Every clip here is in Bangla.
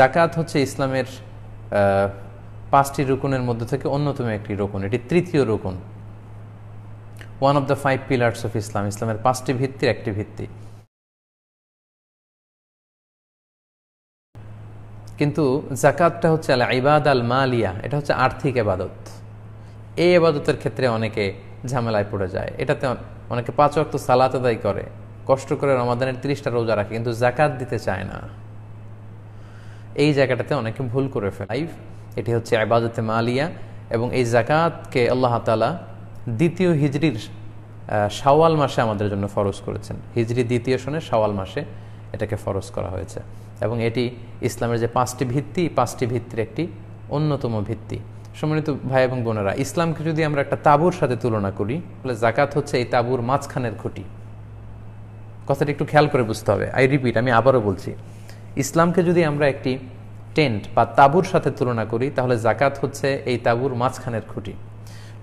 যাকাত হচ্ছে ইসলামের পাঁচটি রুকনের মধ্যে থেকে অন্যতম একটি রুকন, এটি তৃতীয় রুকন, one of the 5 pillars of Islam, ইসলামের পাঁচটি ভিত্তির একটি ভিত্তি। কিন্তু যাকাতটা হচ্ছে আল ইবাদ আল মালিয়া, এটা হচ্ছে আর্থিক ইবাদত। এই ইবাদতের ক্ষেত্রে অনেকে ঝামেলায় পড়ে যায়। এটাতে অনেকে 5 ওয়াক্ত সালাত আদায় করে, কষ্ট করে রমাদানের 30টা রোজা রাখে, কিন্তু যাকাত দিতে চায় না। এই জায়গাটাতে অনেকে ভুল করে ফেলে। এটি হচ্ছে ইবাদতে মালিয়া, এবং এই যাকাতকে আল্লাহ তাআলা দ্বিতীয় হিজরির শাওয়াল মাসে আমাদের জন্য ফরজ করেছেন। হিজরি দ্বিতীয় সনে শাওয়াল মাসে এটাকে ফরজ করা হয়েছে, এবং এটি ইসলামের যে পাঁচটি ভিত্তির একটি অন্যতম ভিত্তি। সম্মানিত ভাই এবং বোনেরা, ইসলামকে যদি আমরা একটা তাঁবুর সাথে তুলনা করি, তাহলে যাকাত হচ্ছে এই তাঁবুর মাঝখানের খুঁটি। কথাটা একটু খেয়াল করে বুঝতে হবে। আমি আবারও বলছি, ইসলামকে যদি আমরা একটি টেন্ট বা তাঁবুর সাথে তুলনা করি, তাহলে যাকাত হচ্ছে এই তাঁবুর মাঝখানের খুঁটি।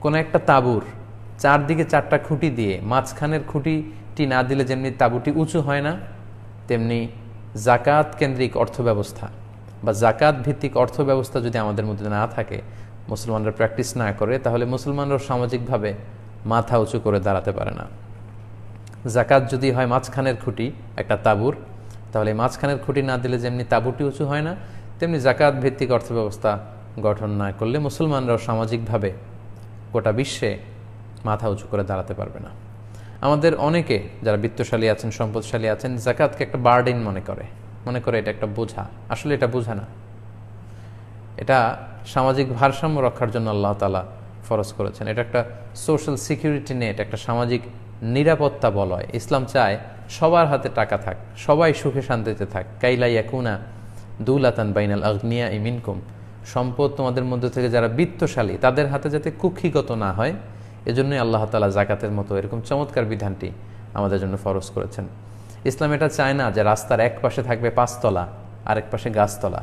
কোনো একটা তাঁবুর চারদিকে 4টা খুঁটি দিয়ে মাঝখানের খুঁটিটি না দিলে যেমনি তাঁবুটি উঁচু হয় না, তেমনি যাকাত কেন্দ্রিক অর্থব্যবস্থা বা যাকাত ভিত্তিক অর্থব্যবস্থা যদি আমাদের মধ্যে না থাকে, মুসলমানরা প্র্যাকটিস না করে, তাহলে মুসলমানরা সামাজিকভাবে মাথা উঁচু করে দাঁড়াতে পারে না। যাকাত যদি হয় মাঝখানের খুঁটি একটা তাঁবুর, তাহলে মাঝখানের খুঁটি না দিলে যেমনি তাঁবুটি উঁচু হয় না, তেমনি যাকাত ভিত্তিক অর্থব্যবস্থা গঠন না করলে মুসলমানরাও সামাজিকভাবে গোটা বিশ্বে মাথা উঁচু করে দাঁড়াতে পারবে না। আমাদের অনেকে যারা বিত্তশালী আছেন, সম্পদশালী আছেন, যাকাতকে একটা বার্ডেন মনে করে এটা একটা বোঝা। আসলে এটা বোঝা না, এটা সামাজিক ভারসাম্য রক্ষার জন্য আল্লাহ তাআলা ফরজ করেছেন। এটা একটা সোশ্যাল সিকিউরিটি নেট, একটা সামাজিক নিরাপত্তা বলয়। ইসলাম চায় সবার হাতে টাকা থাক, সবাই সুখে শান্তিতে থাক। কাইলা ইয়াকুনা দুলাতান বাইনাল আগনিয়া মিনকুম, সম্পদ তোমাদের মধ্যে থেকে যারা বিত্তশালী তাদের হাতে যাতে কুক্ষিগত না হয়, এজন্যই আল্লাহ তাআলা যাকাতের মতো এরকম চমৎকার বিধানটি আমাদের জন্য ফরজ করেছেন। ইসলাম এটা চায় না যে রাস্তার এক পাশে থাকবে 5 তলা, আরেক পাশে গাছতলা।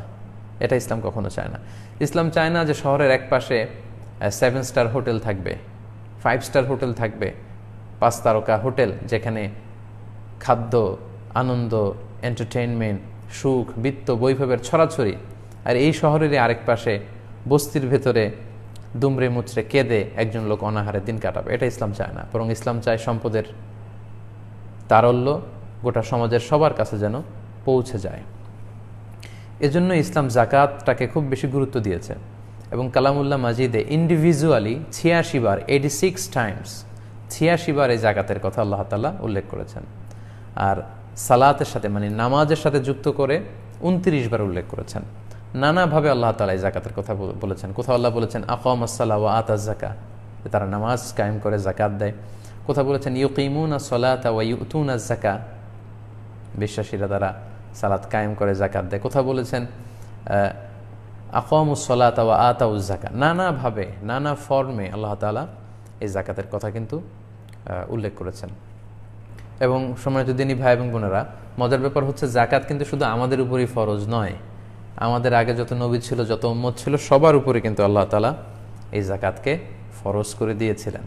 এটা ইসলাম কখনো চায় না। ইসলাম চায় না যে শহরের এক পাশে 7 স্টার হোটেল থাকবে, 5 স্টার হোটেল থাকবে, 5 তারকা হোটেল, যেখানে খাদ্য, আনন্দ, এন্টারটেইনমেন্ট, সুখ, বিত্ত, বৈভবের ছড়াছড়ি, আর এই শহরেরই আরেক পাশে বস্তির ভেতরে দুমড়ে মুচড়ে কেঁদে একজন লোক অনাহারে দিন কাটাবে। এটা ইসলাম চায় না। বরং ইসলাম চায় সম্পদের তারল্য গোটা সমাজের সবার কাছে যেন পৌঁছে যায়। এজন্য ইসলাম যাকাতটাকে খুব বেশি গুরুত্ব দিয়েছে, এবং কালামুল্লাহ মাজিদে ইন্ডিভিজুয়ালি 86 বার 86 টাইমস 86 বার এই যাকাতের কথা আল্লাহ তাআলা উল্লেখ করেছেন। আর সালাতের সাথে মানে নামাজের সাথে যুক্ত করে 29 বার উল্লেখ করেছেন। নানাভাবে আল্লাহ তাআলা এই যাকাতের কথা বলেছেন। কোথাও আল্লাহ বলেছেন আকামাস সালাহ ওয়া আতাজ যাকাত, তারা নামাজ কায়েম করে যাকাত দেয়। কোথাও বলেছেন ইউকিমুনাস সালাতা ওয়া ইউতুনাজ যাকাত, বিশ্বাসীরা তারা সালাত কায়েম করে যাকাত দেয়। কোথাও বলেছেন আকামুস সালাতা ওয়া আতাউজ যাকাত। নানাভাবে নানা ফর্মে আল্লাহ তাআলা এই যাকাতের কথা কিন্তু উল্লেখ করেছেন। এবং সম্মানিত দিনী ভাই এবং বোনেরা, মজার ব্যাপার হচ্ছে যাকাত কিন্তু শুধু আমাদের উপরই ফরজ নয়, আমাদের আগে যত নবী ছিল, যত উম্মত ছিল, সবার উপরে কিন্তু আল্লাহ তাআলা এই যাকাতকে ফরজ করে দিয়েছিলেন।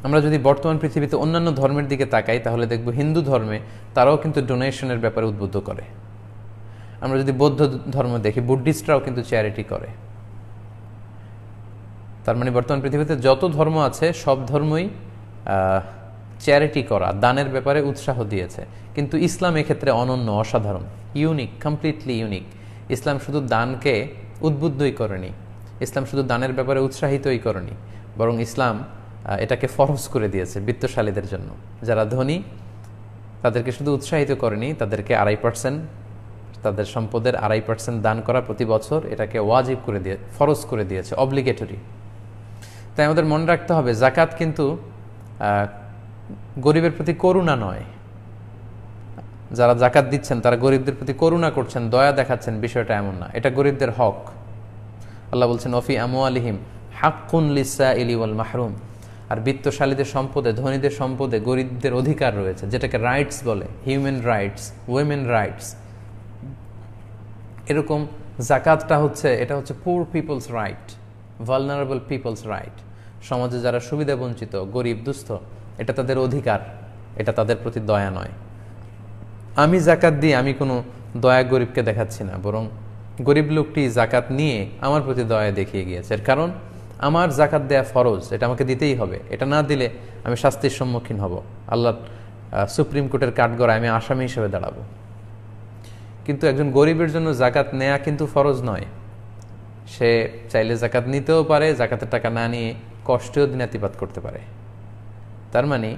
আমরা যদি বর্তমান পৃথিবীতে অন্যান্য ধর্মের দিকে তাকাই, তাহলে দেখব হিন্দু ধর্মে তারাও কিন্তু ডোনেশনের ব্যাপারে উদ্বুদ্ধ করে। আমরা যদি বৌদ্ধ ধর্ম দেখি, বুদ্ধিস্টরাও কিন্তু চ্যারিটি করে। তার মানে বর্তমান পৃথিবীতে যত ধর্ম আছে সব ধর্মই চ্যারিটি করা, দানের ব্যাপারে উৎসাহ দিয়েছে। কিন্তু ইসলাম এক্ষেত্রে অনন্য, অসাধারণ, ইউনিক, কমপ্লিটলি ইউনিক। ইসলাম শুধু দানকে উদ্বুদ্ধই করেনি, ইসলাম শুধু দানের ব্যাপারে উৎসাহিতই করেনি, বরং ইসলাম এটাকে ফরজ করে দিয়েছে বিত্তশালীদের জন্য। যারা ধনী তাদেরকে শুধু উৎসাহিত করেনি, তাদেরকে 2.5%, তাদের সম্পদের 2.5% দান করা প্রতি বছর, এটাকে ওয়াজিব করে দিয়ে ফরজ করে দিয়েছে, অব্লিগেটরি। তাই আমাদের মনে রাখতে হবে, যাকাত কিন্তু গরিবের প্রতি করুণা নয়। যারা যাকাত দিচ্ছেন তারা গরিবদের প্রতি করুণা করছেন, দয়া দেখাচ্ছেন, বিষয়টা এমন না। এটা গরিবদের হক। আল্লাহ বলছেন ওফি আমওয়ালিহিম হাক্কুন লিসাইলি ওয়াল মাহরুম। আর বিত্তশালীদের সম্পদে, ধনীদের সম্পদে গরিবদের অধিকার রয়েছে, যেটাকে রাইটস বলে, হিউম্যান রাইটস, উইমেন রাইটস। এরকম যাকাতটা হচ্ছে, এটা হচ্ছে poor people's right, vulnerable people's right. সমাজে যারা সুবিধা বঞ্চিত, গরিব, দুস্থ, এটা তাদের অধিকার, এটা তাদের প্রতি দয়া নয়। আমি যাকাত দিয়ে আমি কোনো দয়া গরিবকে দেখাচ্ছি না, বরং গরিব লোকটি জাকাত নিয়ে আমার প্রতি দয়া দেখিয়ে গিয়েছে। এর কারণ আমার জাকাত দেয়া ফরজ, এটা আমাকে দিতেই হবে, এটা না দিলে আমি শাস্তির সম্মুখীন হব, আল্লাহ সুপ্রিম কোর্টের কাঠগড়ায় আমি আসামি হিসেবে দাঁড়াবো। কিন্তু একজন গরিবের জন্য জাকাত নেয়া কিন্তু ফরজ নয়। সে চাইলে জাকাত নিতেও পারে, জাকাতের টাকা না নিয়ে কষ্টেও দিনাতিপাত করতে পারে। তার মানে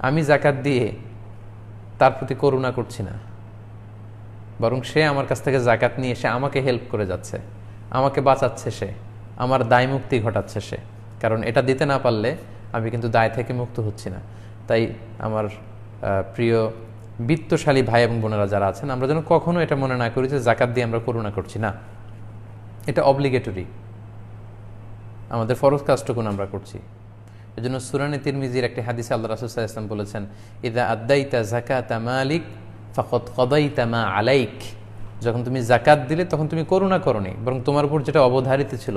আমি জাকাত দিয়ে তার প্রতি করুণা করছি না, বরং সে আমার কাছ থেকে জাকাত নিয়ে সে আমাকে হেল্প করে যাচ্ছে, আমাকে বাঁচাচ্ছে, সে আমার দায় মুক্তি ঘটাচ্ছে সে। কারণ এটা দিতে না পারলে আমি কিন্তু দায় থেকে মুক্ত হচ্ছি না। তাই আমার প্রিয় বিত্তশালী ভাই এবং বোনেরা যারা আছেন, আমরা যেন কখনো এটা মনে না করি যে জাকাত দিয়ে আমরা করুণা করছি না। এটা অব্লিগেটরি, আমাদের ফরজ কাজটুকুন আমরা করছি। এজন্য সূরা তিরমিজির একটি হাদিসে আল্লাহ রাসূল সাল্লাল্লাহু আলাইহি ওয়াসাল্লাম বলেছেন, ইযা আদাইতা যাকাতা মালিক ফাকাদ কাদাইতা মা আলাইক। যখন তুমি জাকাত দিলে তখন তুমি করুণা করোনি, বরং তোমার উপর যেটা অবধারিত ছিল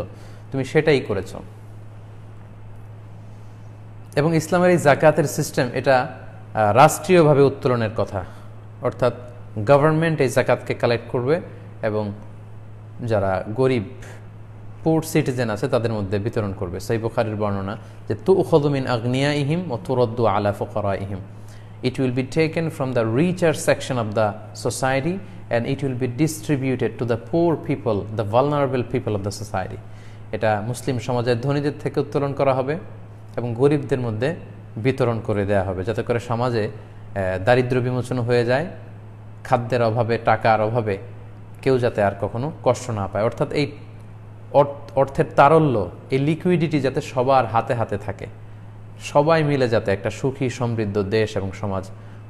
তুমি সেটাই করেছ। এবং ইসলামের এই জাকাতের সিস্টেম এটা রাষ্ট্রীয়ভাবে উত্তোলনের কথা, অর্থাৎ গভর্নমেন্ট এই জাকাতকে কালেক্ট করবে এবং যারা গরিব পুর সিটিজেন আছে তাদের মধ্যে বিতরণ করবে। সহিহ বুখারীর বর্ণনা যে তুখাযু মিন আগনিয়াইহিম ওয়া তুরাদ্দু আলা ফুকারাইহিম, it will be taken from the richer section of the society and it will be distributed to the poor people, the vulnerable people of the society. এটা মুসলিম সমাজের ধনীদের থেকে উত্তোলন করা হবে এবং গরিবদের মধ্যে বিতরণ করে দেয়া হবে, যাতে করে সমাজে দারিদ্র বিমোচন হয়ে যায়, খাদ্যের অভাবে, টাকার অভাবে কেউ যাতে আর কখনো কষ্ট না পায়। অর্থাৎ এই অর্থের তারল্য, এই লিকুইডিটি যাতে সবার হাতে হাতে থাকে, সবাই মিলে যাতে একটা সুখী সমৃদ্ধ দেশ এবং সমাজ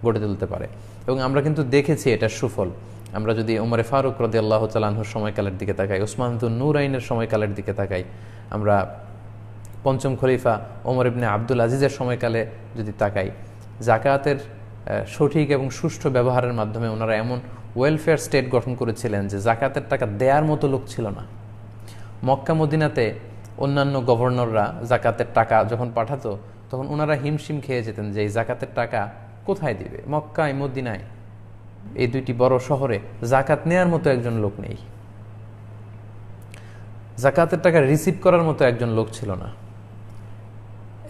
গড়ে তুলতে পারে। এবং আমরা কিন্তু দেখেছি এটার সুফল। আমরা যদি ওমরে ফারুক রাদিয়াল্লাহু তাআলা আনহুর সময়কালের দিকে তাকাই, ওসমান যুন নূরাইনের সময়কালের দিকে তাকাই, আমরা পঞ্চম খলিফা ওমর ইবনে আব্দুল আজিজের সময়কালে যদি তাকাই, জাকাতের সঠিক এবং সুষ্ঠু ব্যবহারের মাধ্যমে ওনারা এমন ওয়েলফেয়ার স্টেট গঠন করেছিলেন যে জাকাতের টাকা দেওয়ার মতো লোক ছিল না। মক্কা মদিনাতে অন্যান্য গভর্নররা জাকাতের টাকা যখন পাঠাতো তখন ওনারা হিমশিম খেয়ে যেতেন যে এই জাকাতের টাকা কোথায় দিবে। মক্কায় মদিনায় এই দুইটি বড় শহরে জাকাত নেয়ার মতো একজন লোক নেই, জাকাতের টাকা রিসিভ করার মতো একজন লোক ছিল না।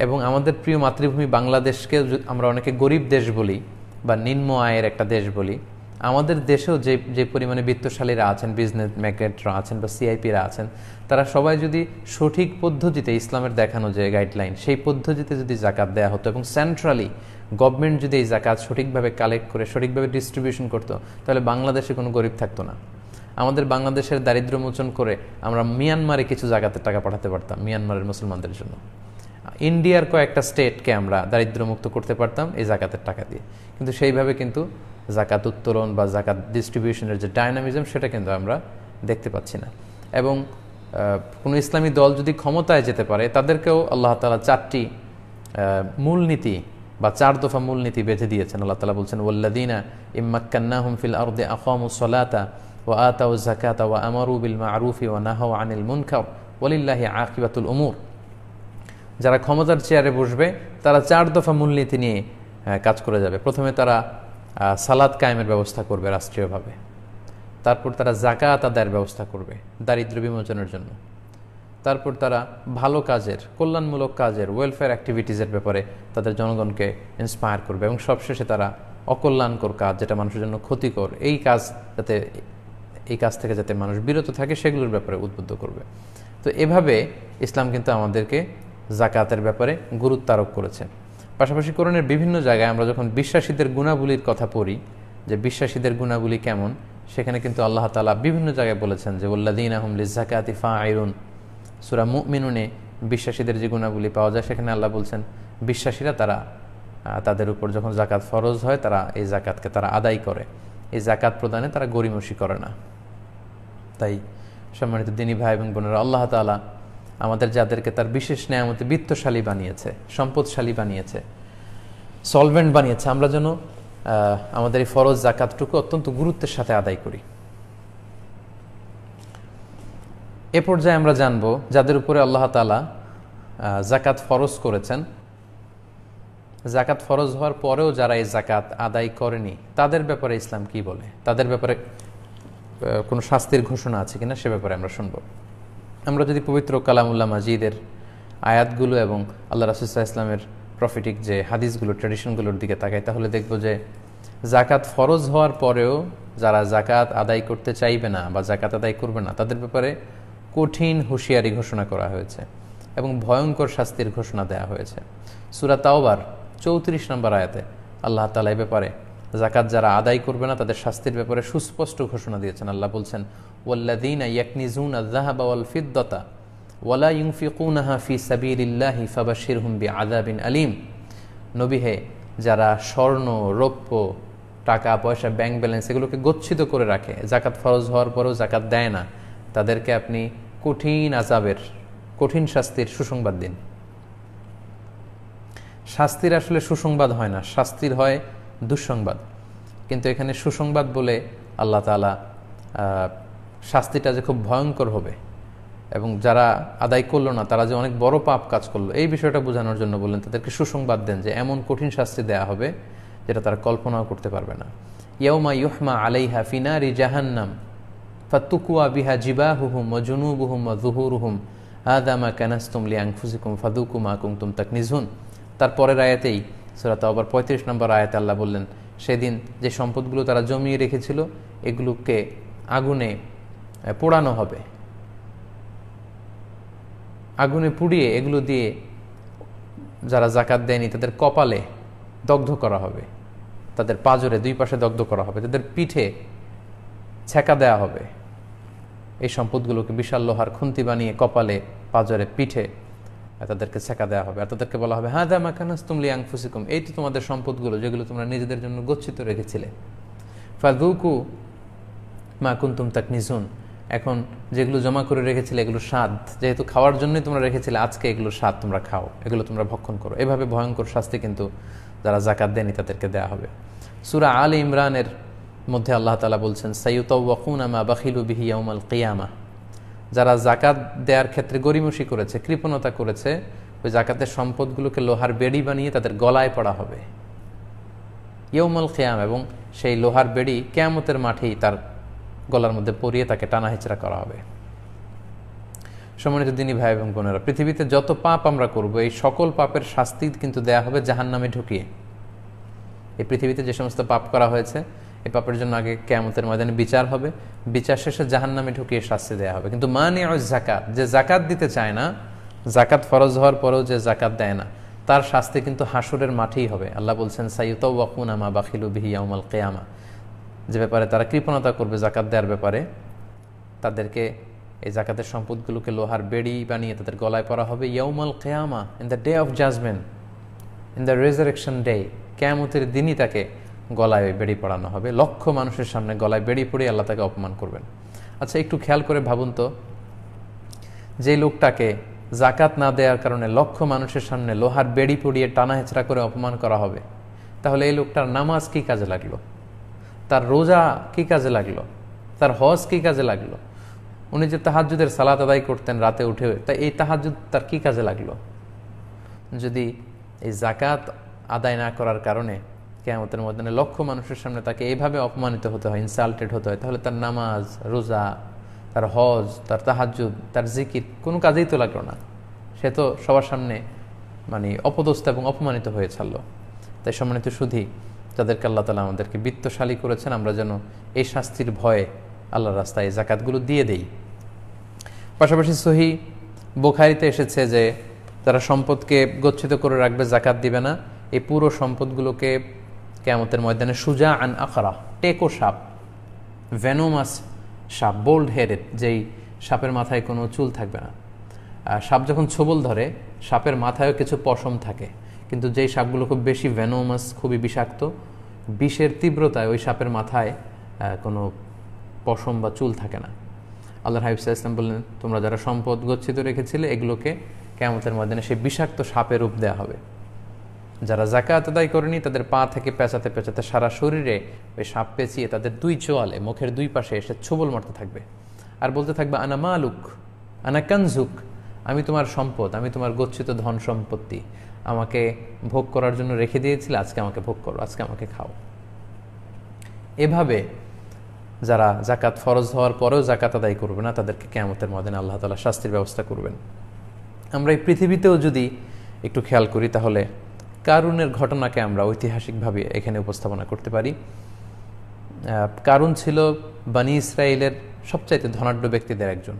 এবং আমাদের প্রিয় মাতৃভূমি বাংলাদেশকে আমরা অনেকে গরিব দেশ বলি বা নিম্ন আয়ের একটা দেশ বলি, আমাদের দেশেও যে পরিমাণে বিত্তশালীরা আছেন, বিজনেস ম্যাগনেটরা আছেন বা সিআইপিরা আছেন, তারা সবাই যদি সঠিক পদ্ধতিতে ইসলামের দেখানো যে গাইডলাইন সেই পদ্ধতিতে যদি জাকাত দেওয়া হতো এবং সেন্ট্রালি গভর্নমেন্ট যদি এই জাকাত সঠিকভাবে কালেক্ট করে সঠিকভাবে ডিস্ট্রিবিউশন করতো, তাহলে বাংলাদেশে কোনো গরিব থাকতো না। আমাদের বাংলাদেশের দারিদ্র মোচন করে আমরা মিয়ানমারে কিছু জাকাতের টাকা পাঠাতে পারতাম মিয়ানমারের মুসলমানদের জন্য। ইন্ডিয়ার কয়েকটা স্টেটকে আমরা দারিদ্র্যমুক্ত করতে পারতাম এই জাকাতের টাকা দিয়ে। কিন্তু সেইভাবে কিন্তু জাকাত উত্তোলন বা জাকাত ডিস্ট্রিবিউশনের যে ডায়নামিজম সেটা কিন্তু আমরা দেখতে পাচ্ছি না। এবং কোনো ইসলামী দল যদি ক্ষমতায় যেতে পারে তাদেরকেও আল্লাহ তাআলা 4টি মূলনীতি বা 4 দফা মূলনীতি বেঁধে দিয়েছেন। আল্লাহ তাআলা বলছেন, ওয়াল্লাযীনা ইম্মাক্কান্নাহুম ফিল আরদি আকামুস সালাতা ওয়া আতাউয যাকাতা ওয়া আমারু বিল মা'রুফি ওয়া নাহাউ আনিল মুনকার ওয়ালিল্লাহি আকিবাতুল উমুর। যারা ক্ষমতার চেয়ারে বসবে তারা 4 দফা মূলনীতি নিয়ে কাজ করে যাবে। প্রথমে তারা সালাত কায়েমের ব্যবস্থা করবে রাষ্ট্রীয়ভাবে, তারপর তারা জাকাত আদায়ের ব্যবস্থা করবে দারিদ্র বিমোচনের জন্য, তারপর তারা ভালো কাজের, কল্যাণমূলক কাজের, ওয়েলফেয়ার অ্যাক্টিভিটিসের ব্যাপারে তাদের জনগণকে ইন্সপায়ার করবে এবং সবশেষে তারা অকল্যাণকর কাজ, যেটা মানুষের জন্য ক্ষতিকর, এই কাজ থেকে যাতে মানুষ বিরত থাকে সেগুলোর ব্যাপারে উদ্বুদ্ধ করবে। তো এভাবে ইসলাম কিন্তু আমাদেরকে জাকাতের ব্যাপারে গুরুত্ব আরোপ করেছে। পাশাপাশি কোরআনের বিভিন্ন জায়গায় আমরা যখন বিশ্বাসীদের গুণাবলীর কথা পড়ি, যে বিশ্বাসীদের গুণাবলী কেমন, সেখানে কিন্তু আল্লাহ তাআলা বিভিন্ন জায়গায় বলেছেন যে ওয়াল্লাযীনা হুম লিযাকাতি ফাঈলুন। সূরা মুমিনুনে বিশ্বাসীদের যে গুণাবলী পাওয়া যায় সেখানে আল্লাহ বলছেন বিশ্বাসীরা তাদের উপর যখন জাকাত ফরজ হয় তারা এই জাকাতকে তারা আদায় করে, এই জাকাত প্রদানে তারা গরিমসি করে না। তাই সম্মানিত দিনী ভাই এবং বোনেরা, আল্লাহ তাআলা আমাদের যাদেরকে তার বিশেষ নেয়ামতে বিত্তশালী বানিয়েছে, সম্পদশালী বানিয়েছে, সলভেন্ট বানিয়েছে, আমরা যেন আমাদের এই ফরজ জাকাতটুকু অত্যন্ত গুরুত্বের সাথে আদায় করি। এ পর্যায়ে আমরা জানব যাদের উপরে আল্লাহ তাআলা জাকাত ফরজ করেছেন, জাকাত ফরজ হওয়ার পরেও যারা এই জাকাত আদায় করেনি তাদের ব্যাপারে ইসলাম কি বলে, তাদের ব্যাপারে কোনো শাস্তির ঘোষণা আছে কিনা সে ব্যাপারে আমরা শুনব। আমরা যদি পবিত্র কালামুল্লাহ মাজিদের আয়াতগুলো এবং আল্লাহ রাসূল সাল্লাল্লাহু আলাইহি ওয়াসাল্লামের প্রফিটিক যে হাদিসগুলো, ট্র্যাডিশনগুলোর দিকে তাকাই, তাহলে দেখব যে জাকাত ফরজ হওয়ার পরেও যারা জাকাত আদায় করতে চাইবে না বা জাকাত আদায় করবে না, তাদের ব্যাপারে কঠিন হুঁশিয়ারি ঘোষণা করা হয়েছে এবং ভয়ঙ্কর শাস্তির ঘোষণা দেওয়া হয়েছে। সূরা তাওবার 34 নম্বর আয়াতে আল্লাহ তাআলা এই ব্যাপারে জাকাত যারা আদায় করবে না তাদের শাস্তির ব্যাপারে সুস্পষ্ট ঘোষণা দিয়েছেন। আল্লাহ বলছেন, ওয়াল্লাযীনা ইয়াকনিজুনা আয-যাহাবা ওয়াল ফিদ্দাতা ওয়ালা ইউনফিকুনাহা ফি সাবিলিল্লাহি ফাবাশশিরহুম বিআযাবিন আলীম। নবী হে, যারা স্বর্ণ, রৌপ্য, টাকা পয়সা, ব্যাংক ব্যালেন্স এগুলোকে গচ্ছিত করে রাখে, জাকাত ফরজ হওয়ার পরেও জাকাত দেয় না, তাদেরকে আপনি কঠিন আযাবের, কঠিন শাস্তির সুসংবাদ দিন। শাস্তির আসলে সুসংবাদ হয় না, শাস্তির হয় দুঃসংবাদ। কিন্তু এখানে সুসংবাদ বলে আল্লাহ তাআলা শাস্তিটা যে খুব ভয়ঙ্কর হবে এবং যারা আদায় করলো না তারা যে অনেক বড় পাপ কাজ করলো, এই বিষয়টা বোঝানোর জন্য বললেন তাদেরকে সুসংবাদ দেন যে এমন কঠিন শাস্তি দেয়া হবে যেটা তারা কল্পনাও করতে পারবে না। ইয়াউমা ইউহমা আলাইহা ফি নারি জাহান্নাম ফাতুকুয়া বিহা জিবাহুহুম ওয়া জুনুবুহুম ওয়া যুহুরুহুম হাযা মা কানাসতুম লিআনফুসিকুম ফাযুকু মা কুনতুম তাকনিজুন। তারপরের আয়াতেই সূরা তাওবার 35 নম্বর আয়াতে আল্লাহ বললেন, সেদিন যে সম্পদগুলো তারা জমিয়ে রেখেছিল এগুলোকে আগুনে পোড়ানো হবে, আগুনে পুড়িয়ে এগুলো দিয়ে যারা জাকাত দেয়নি তাদের কপালে দগ্ধ করা হবে, তাদের পাজরে দুই পাশে দগ্ধ করা হবে, তাদের পিঠে ছেঁকা দেয়া হবে। এই সম্পদগুলোকে বিশাল লোহার খুন্তি বানিয়ে কপালে, পাজরে, পিঠে তাদেরকে ছেঁকা দেওয়া হবে। আর তাদেরকে বলা হবে, হাযা মা কানাসতুম লিআনফুসিকুম, এই তো তোমাদের সম্পদগুলো যেগুলো তোমরা নিজেদের জন্য গচ্ছিত রেখেছিলে। ফাযুকু মা কুনতুম তাকনিজুন, এখন যেগুলো জমা করে রেখেছিলে এগুলো স্বাদ, যেহেতু খাওয়ার জন্যই তোমরা রেখেছিলে, আজকে এগুলো স্বাদ তোমরা খাও, এগুলো তোমরা ভক্ষণ করো। এভাবে ভয়ঙ্কর শাস্তি কিন্তু যারা জাকাত দেয়নি তাদেরকে দেয়া হবে। সূরা আলে ইমরানের মধ্যে আল্লাহ তাআলা বলছেন, সাইয়ুতাওয়াকুনা মা বাখিলু বিহি ইয়াউমাল কিয়ামাহ, যারা জাকাত দেওয়ার ক্ষেত্রে গরিমসি করেছে, কৃপণতা করেছে, ওই জাকাতের সম্পদগুলোকে লোহার বেড়ি বানিয়ে তাদের গলায় পড়া হবে ইয়াউমাল কিয়ামা, এবং সেই লোহার বেড়ি কিয়ামতের মাঠেই তার গলার মধ্যে পরিয়ে তাকে টানা হেঁচড়া করা হবে। সম্মানিত দিনী ভাই এবং বোনেরা, পৃথিবীতে যত পাপ আমরা করব এই সকল পাপের শাস্তি কিন্তু দেয়া হবে জাহান্নামে ঢুকিয়ে। এই পৃথিবীতে যে সমস্ত পাপ করা হয়েছে এই পাপের জন্য আগে কিয়ামতের ময়দানে বিচার হবে, বিচার শেষে জাহান্নামে ঢুকিয়ে শাস্তি দেয়া হবে। কিন্তু মানিউজ যাকাত, যে জাকাত দিতে চায় না, জাকাত ফরজ হওয়ার পরেও যে জাকাত দেয় না, তার শাস্তি কিন্তু হাসরের মাঠেই হবে। আল্লাহ বলছেন, সাইয়ুতাওয়াকুনা মা বাখিলু বিহি ইয়াউমাল কিয়ামা, যে ব্যাপারে তারা কৃপণতা করবে জাকাত দেওয়ার ব্যাপারে, তাদেরকে এই জাকাতের সম্পদগুলোকে লোহার বেড়ি বানিয়ে তাদের গলায় পরা হবে ইয়াউমাল কিয়ামা, in the day of judgment, in the resurrection day, কিয়ামতের দিনই তাকে গলায় বেড়ি পড়ানো হবে। লক্ষ মানুষের সামনে গলায় বেড়ি পড়ে আল্লাহ তাকে অপমান করবেন। আচ্ছা, একটু খেয়াল করে ভাবুন তো, যে লোকটাকে জাকাত না দেওয়ার কারণে লক্ষ মানুষের সামনে লোহার বেড়ি পড়িয়ে টানা হেঁচড়া করে অপমান করা হবে, তাহলে এই লোকটার নামাজ কি কাজে লাগলো, তার রোজা কি কাজে লাগলো, তার হজ কি কাজে লাগলো? উনি যে তাহাজ্জুদের সালাত আদায় করতেন রাতে উঠে, তা এই তাহাজ্জুদ তার কি কাজে লাগলো? যদি এই জাকাত আদায় না করার কারণে কিয়ামতের ময়দানে লক্ষ মানুষের সামনে তাকে এইভাবে অপমানিত হতে হয়, ইনসাল্টেড হতে হয়, তাহলে তার নামাজ, রোজা, তার হজ, তার তাহাজ্জুদ, তার জিকির কোনো কাজেই তো লাগলো না। সে তো সবার সামনে মানে অপদস্থ এবং অপমানিত হয়ে ছাড়ল। তাই সম্মানিত সুধী, যাদেরকে আল্লাহ তাআলা আমাদেরকে বিত্তশালী করেছেন, আমরা যেন এই শাস্তির ভয়ে আল্লাহর রাস্তায় এই জাকাতগুলো দিয়ে দেই। পাশাপাশি সহিহ বুখারীতে এসেছে যে যারা সম্পদকে গচ্ছিত করে রাখবে, জাকাত দিবে না, এই পুরো সম্পদগুলোকে কিয়ামতের ময়দানে সুজা আন আখরা, টেকো সাপ, ভেনোমাস সাপ, বোল্ড হেডেড, যেই সাপের মাথায় কোনো চুল থাকবে না। সাপ যখন ছোবল ধরে, সাপের মাথায়ও কিছু পশম থাকে, কিন্তু যেই সাপগুলো খুব বেশি ভেনোমাস, খুবই বিষাক্ত, বিষের তীব্রতায় ওই সাপের মাথায় কোনো পশম বা চুল থাকে না। আল্লাহর হাবিব সাল্লাল্লাহু আলাইহি ওয়াসাল্লাম বললেন, তোমরা যারা সম্পদ গচ্ছিত রেখেছিলে এগুলোকে কিয়ামতের ময়দানে সেই বিষাক্ত সাপের রূপ দেওয়া হবে। যারা জাকাত আদায় করেনি তাদের পা থেকে পেঁচাতে পেঁচাতে সারা শরীরে ওই সাপ পেঁচিয়ে তাদের দুই চোয়ালে, মুখের দুই পাশে এসে ছোবল মারতে থাকবে আর বলতে থাকবে, আনা মালুক, আনা কানজুক, আমি তোমার সম্পদ, আমি তোমার গচ্ছিত ধন সম্পত্তি, আমাকে ভোগ করার জন্য রেখে দিয়েছিলে, আজকে আমাকে ভোগ করো, আজকে আমাকে খাও। এভাবে যারা জাকাত ফরজ হওয়ার পরেও জাকাত আদায় করবে না, তাদেরকে কিয়ামতের ময়দানে আল্লাহ তাআলা শাস্তির ব্যবস্থা করবেন। আমরা এই পৃথিবীতেও যদি একটু খেয়াল করি, তাহলে কারুনের ঘটনাকে আমরা ঐতিহাসিকভাবে এখানে উপস্থাপনা করতে পারি। কারুন ছিল বনী ইসরায়েলের সবচাইতে ধনাঢ্য ব্যক্তিদের একজন,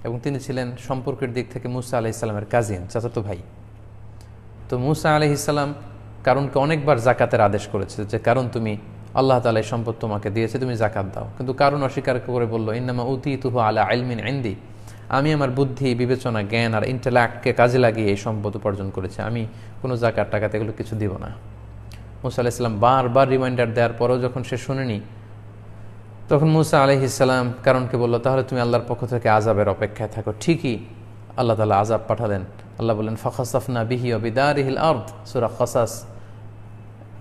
এবং তিনি ছিলেন সম্পর্কের দিক থেকে মুসা আলাইহিস সালামের কাজিন, চাচাতো ভাই। তো মুসা আলাইহিস সালাম কারুনকে অনেকবার জাকাতের আদেশ করেছে যে কারণ তুমি আল্লাহ তাআলা এই সম্পদ তোমাকে দিয়েছে, তুমি জাকাত দাও। কিন্তু কারুন অস্বীকার করে বলল, ইন্নামা উতীতুহু আলা ইলমিন ইনদি, আমি আমার বুদ্ধি, বিবেচনা, জ্ঞান আর ইন্টেলেক্টকে কাজে লাগিয়ে এই সম্পদ উপার্জন করেছি, আমি কোনো জাকাত টাকাতে এগুলো কিছু দিব না। মুসা আলাইহিস সালাম বারবার রিমাইন্ডার দেওয়ার পরেও যখন সে শুনেনি, তখন মুসা আলাইহিস সালাম কারণকে বলল, তাহলে তুমি আল্লাহর পক্ষ থেকে আযাবের অপেক্ষায় থাকো। ঠিকই আল্লাহ তাআলা আযাব পাঠালেন। আল্লাহ বললেন, ফাখাসাফনা বিহি ওয়া বিদারিহিল আরদ, সূরা কাসাস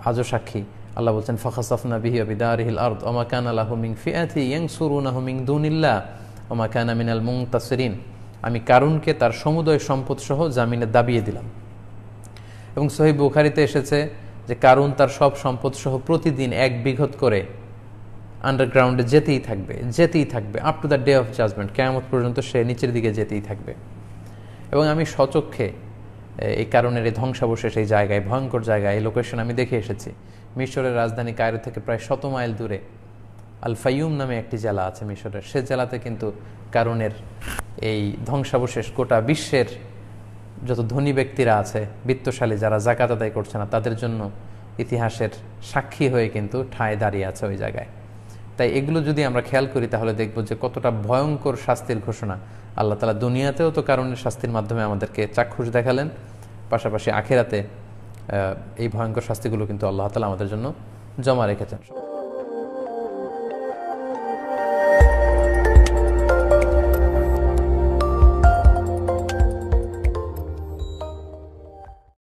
আজও সাক্ষী। আল্লাহ বলছেন, ফাখাসাফনা বিহি ওয়া বিদারিহিল আরদ ওয়া মা কানা লাহু মিন ফিআতি ইয়ানসুরুনাহু মিন দুনিল্লাহ ওয়া মা কানা মিনাল মুনতাসিরিন। আমি কারুনকে তার সমুদয় সম্পদ সহ জামিনে দাবিয়ে দিলাম। এবং সহিহ বুখারীতে এসেছে যে কারুন তার সব সম্পদ সহ প্রতিদিন 1 বিঘত করে আন্ডারগ্রাউন্ডে যেতেই থাকবে up to the day of judgement, কিয়ামত পর্যন্ত সে নিচের দিকে যেতেই থাকবে। এবং আমি স্বচক্ষে এই কারণের এই ধ্বংসাবশেষ, এই জায়গায়, ভয়ঙ্কর জায়গায়, এই লোকেশন আমি দেখে এসেছি। মিশরের রাজধানী কায়রো থেকে প্রায় 100 মাইল দূরে আল ফাইয়ুম নামে একটি জেলা আছে মিশরের, সে জেলাতে কিন্তু কারণের এই ধ্বংসাবশেষ গোটা বিশ্বের যত ধনী ব্যক্তিরা আছে, বিত্তশালী যারা জাকাত আদায় করছে না, তাদের জন্য ইতিহাসের সাক্ষী হয়ে কিন্তু ঠায় দাঁড়িয়ে আছে ওই জায়গায়। তাই এগুলো যদি আমরা খেয়াল করি, তাহলে দেখব যে কতটা ভয়ঙ্কর শাস্তির ঘোষণা আল্লাহ তাআলা দুনিয়াতেও তো কারণের শাস্তির মাধ্যমে আমাদেরকে চাক্ষুষ দেখালেন, পাশাপাশি আখিরাতে এই ভয়ঙ্কর শাস্তিগুলো কিন্তু আল্লাহ তাআলা আমাদের জন্য জমা রেখেছেন।